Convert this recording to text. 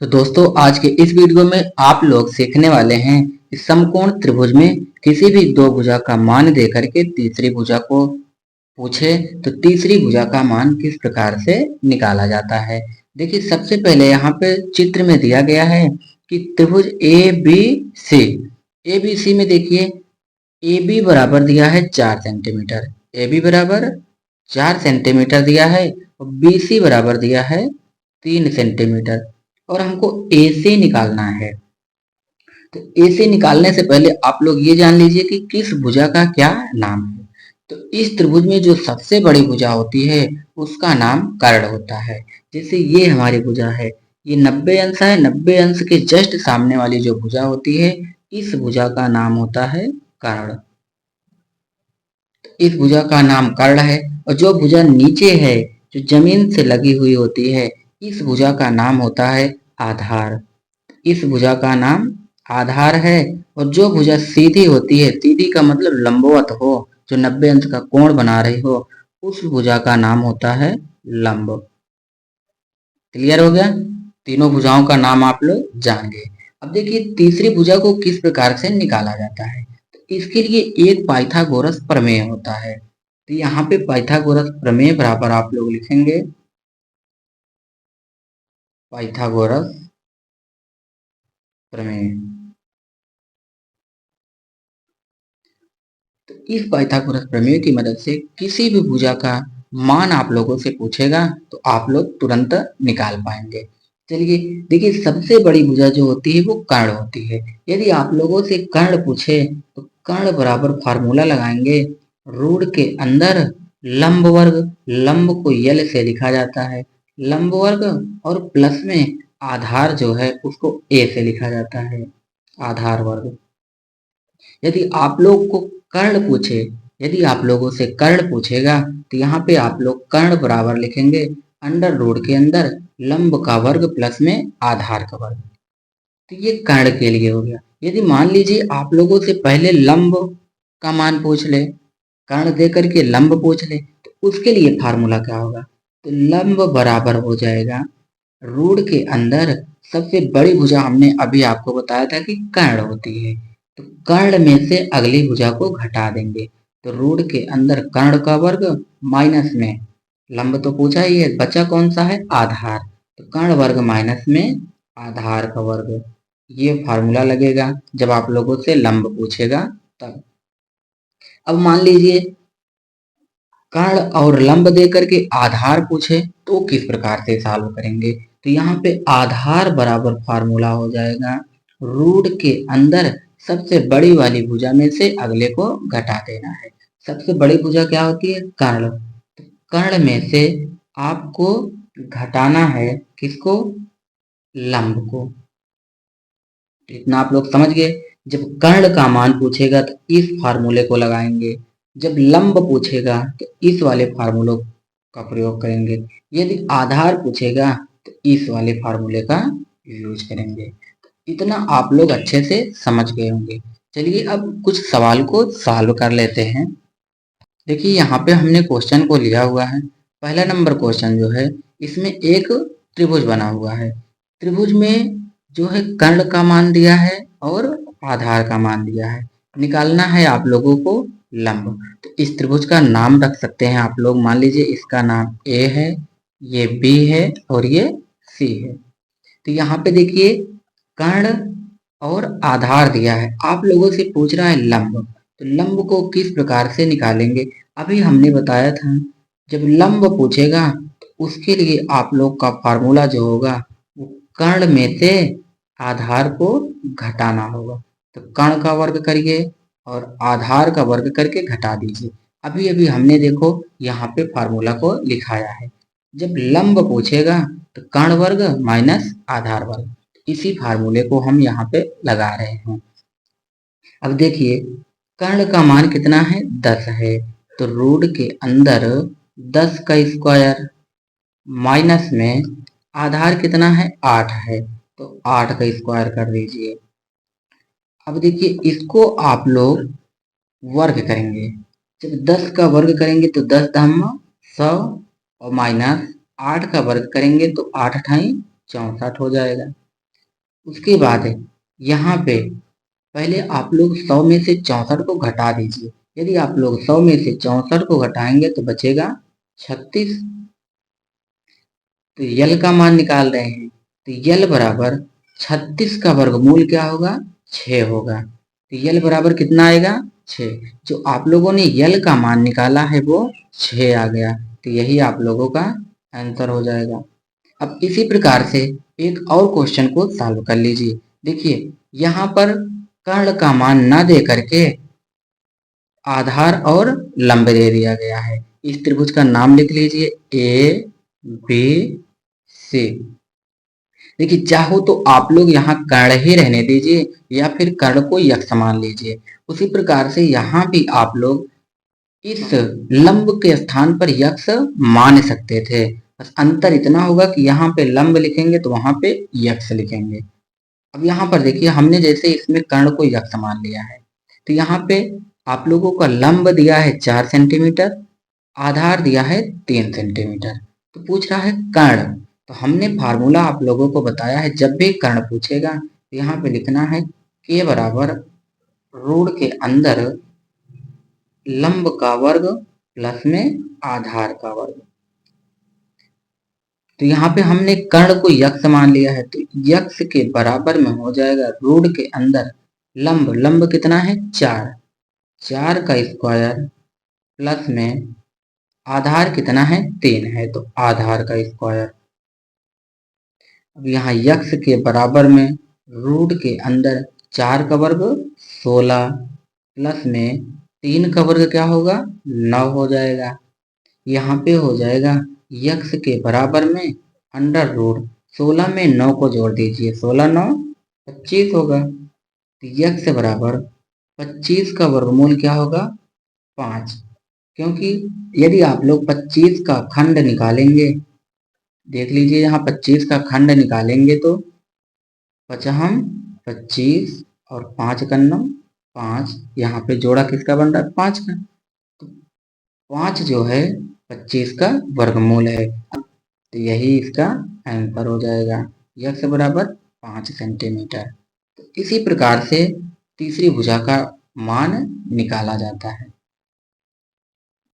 तो दोस्तों आज के इस वीडियो में आप लोग सीखने वाले हैं कि समकोण त्रिभुज में किसी भी दो भुजा का मान देकर के तीसरी भुजा को पूछे तो तीसरी भुजा का मान किस प्रकार से निकाला जाता है। देखिए सबसे पहले यहाँ पे चित्र में दिया गया है कि त्रिभुज A B C. A B C में देखिए ए बी बराबर दिया है 4 सेंटीमीटर, ए बी बराबर 4 सेंटीमीटर दिया है और बी सी बराबर दिया है 3 सेंटीमीटर और हमको ए से निकालना है। तो ए से निकालने से पहले आप लोग ये जान लीजिए कि किस भुजा का क्या नाम है। तो इस त्रिभुज में जो सबसे बड़ी भुजा होती है उसका नाम कर्ण होता है। जैसे ये हमारी भुजा है, ये 90 अंश है, 90 अंश के जस्ट सामने वाली जो भुजा होती है इस भुजा का नाम होता है कर्ण। इस भुजा का नाम कर्ण है और जो भुजा नीचे है जो जमीन से लगी हुई होती है इस भुजा का नाम होता है आधार। इस भुजा का नाम आधार है और जो भुजा सीधी होती है, सीधी का मतलब लंबवत हो, जो 90 अंश का कोण बना रही हो, उस भुजा का नाम होता है लंब। क्लियर हो गया? तीनों भुजाओं का नाम आप लोग जान गए। अब देखिए तीसरी भुजा को किस प्रकार से निकाला जाता है। तो इसके लिए एक पाइथागोरस प्रमेय होता है। तो यहाँ पे पाइथागोरस प्रमेय बराबर आप लोग लिखेंगे पाइथागोरस प्रमेय। तो इस पाइथागोरस प्रमेय की मदद से किसी भी भुजा का मान आप लोगों से पूछेगा तो आप लोग तुरंत निकाल पाएंगे। चलिए देखिए सबसे बड़ी भुजा जो होती है वो कर्ण होती है। यदि आप लोगों से कर्ण पूछे तो कर्ण बराबर फार्मूला लगाएंगे रूट के अंदर लंब वर्ग, लंब को यल से लिखा जाता है, लंब वर्ग और प्लस में आधार जो है उसको ए से लिखा जाता है, आधार वर्ग। यदि आप लोग को कर्ण पूछे, यदि आप लोगों से कर्ण पूछेगा तो यहाँ पे आप लोग कर्ण बराबर लिखेंगे अंडर रूट के अंदर लंब का वर्ग प्लस में आधार का वर्ग। तो ये कर्ण के लिए हो गया। यदि मान लीजिए आप लोगों से पहले लंब का मान पूछ ले, कर्ण दे करके लंब पूछ ले तो उसके लिए फार्मूला क्या होगा। तो लंब बराबर हो जाएगा रूट के अंदर सबसे बड़ी भुजा हमने अभी आपको बताया था कि कर्ण होती है, तो कर्ण में से अगली भुजा को घटा देंगे। तो रूट के अंदर कर्ण का वर्ग माइनस में लंब तो पूछा ही है, बचा कौन सा है आधार, तो कर्ण वर्ग माइनस में आधार का वर्ग। ये फार्मूला लगेगा जब आप लोगों से लंब पूछेगा तब। अब मान लीजिए कर्ण और लंब दे करके आधार पूछे तो किस प्रकार से सॉल्व करेंगे। तो यहाँ पे आधार बराबर फार्मूला हो जाएगा रूट के अंदर सबसे बड़ी वाली भुजा में से अगले को घटा देना है। सबसे बड़ी भुजा क्या होती है कर्ण, तो कर्ण में से आपको घटाना है किसको, लंब को। इतना आप लोग समझ गए। जब कर्ण का मान पूछेगा तो इस फार्मूले को लगाएंगे, जब लंब पूछेगा तो इस वाले फार्मूलों का प्रयोग करेंगे, यदि आधार पूछेगा तो इस वाले फार्मूले का यूज करेंगे। इतना आप लोग अच्छे से समझ गए होंगे। चलिए अब कुछ सवाल को सॉल्व कर लेते हैं। देखिए यहाँ पे हमने क्वेश्चन को लिया हुआ है। पहला नंबर क्वेश्चन जो है इसमें एक त्रिभुज बना हुआ है। त्रिभुज में जो है कर्ण का मान दिया है और आधार का मान दिया है। निकालना है आप लोगों को लंब। तो इस त्रिभुज का नाम रख सकते हैं आप लोग। मान लीजिए इसका नाम ए है, ये बी है और ये सी है। तो यहाँ पे देखिए कर्ण और आधार दिया है, आप लोगों से पूछ रहा है लंब। तो लंब को किस प्रकार से निकालेंगे, अभी हमने बताया था जब लंब पूछेगा तो उसके लिए आप लोग का फार्मूला जो होगा वो कर्ण में से आधार को घटाना होगा। तो कर्ण का वर्ग करिए और आधार का वर्ग करके घटा दीजिए। अभी अभी हमने देखो यहाँ पे फार्मूला को लिखाया है। जब लंब पूछेगा तो कर्ण वर्ग माइनस आधार वर्ग, इसी फार्मूले को हम यहाँ पे लगा रहे हैं। अब देखिए कर्ण का मान कितना है 10 है, तो रूट के अंदर 10 का स्क्वायर माइनस में आधार कितना है 8 है, तो 8 का स्क्वायर कर दीजिए। अब देखिए इसको आप लोग वर्ग करेंगे। जब 10 का वर्ग करेंगे तो 10 दम 100 और माइनस 8 का वर्ग करेंगे तो 8 अठाई 64 हो जाएगा। उसके बाद यहाँ पे पहले आप लोग 100 में से 64 को घटा दीजिए। यदि आप लोग 100 में से 64 को घटाएंगे तो बचेगा 36। तो यल का मान निकाल रहे हैं, तो यल बराबर 36 का वर्गमूल क्या होगा, 6 होगा। तो यल बराबर कितना आएगा, 6। जो आप लोगों ने यल का मान निकाला है वो 6 आ गया। तो यही आप लोगों का आंसर हो जाएगा। अब इसी प्रकार से एक और क्वेश्चन को सॉल्व कर लीजिए। देखिए यहाँ पर कर्ण का मान न दे करके आधार और लंब दे दिया गया है। इस त्रिभुज का नाम लिख लीजिए ए बी सी। देखिए चाहो तो आप लोग यहाँ कर्ण ही रहने दीजिए या फिर कर्ण को यक्ष मान लीजिए। उसी प्रकार से यहाँ भी आप लोग इस लंब के स्थान पर यक्ष मान सकते थे। बस अंतर इतना होगा कि यहाँ पे लंब लिखेंगे तो वहां पे यक्ष लिखेंगे। अब यहाँ पर देखिए हमने जैसे इसमें कर्ण को यक्ष मान लिया है, तो यहाँ पे आप लोगों का लंब दिया है 4 सेंटीमीटर, आधार दिया है 3 सेंटीमीटर। तो पूछ रहा है कर्ण। तो हमने फार्मूला आप लोगों को बताया है, जब भी कर्ण पूछेगा तो यहाँ पे लिखना है k बराबर रूट के अंदर लंब का वर्ग प्लस में आधार का वर्ग। तो यहाँ पे हमने कर्ण को यक्ष मान लिया है, तो यक्ष के बराबर में हो जाएगा रूट के अंदर लंब, लंब कितना है 4, 4 का स्क्वायर प्लस में आधार कितना है 3 है, तो आधार का स्क्वायर। अब यहाँ यक्ष के बराबर में रूट के अंदर 4 का वर्ग 16 प्लस में 3 का वर्ग क्या होगा 9 हो जाएगा। यहाँ पे हो जाएगा यक्ष के बराबर में अंडर रूट 16 में 9 को जोड़ दीजिए, 16 9 25 होगा। तो यक्ष बराबर 25 का वर्गमूल क्या होगा 5। क्योंकि यदि आप लोग 25 का खंड निकालेंगे, देख लीजिए यहाँ 25 का खंड निकालेंगे तो पचहम 25 और 5 कन्नम 5, यहाँ पे जोड़ा किसका बन रहा है 5 का। तो 5 जो है 25 का वर्गमूल है, तो यही इसका आंसर हो जाएगा, यक्ष बराबर 5 सेंटीमीटर। तो इसी प्रकार से तीसरी भुजा का मान निकाला जाता है।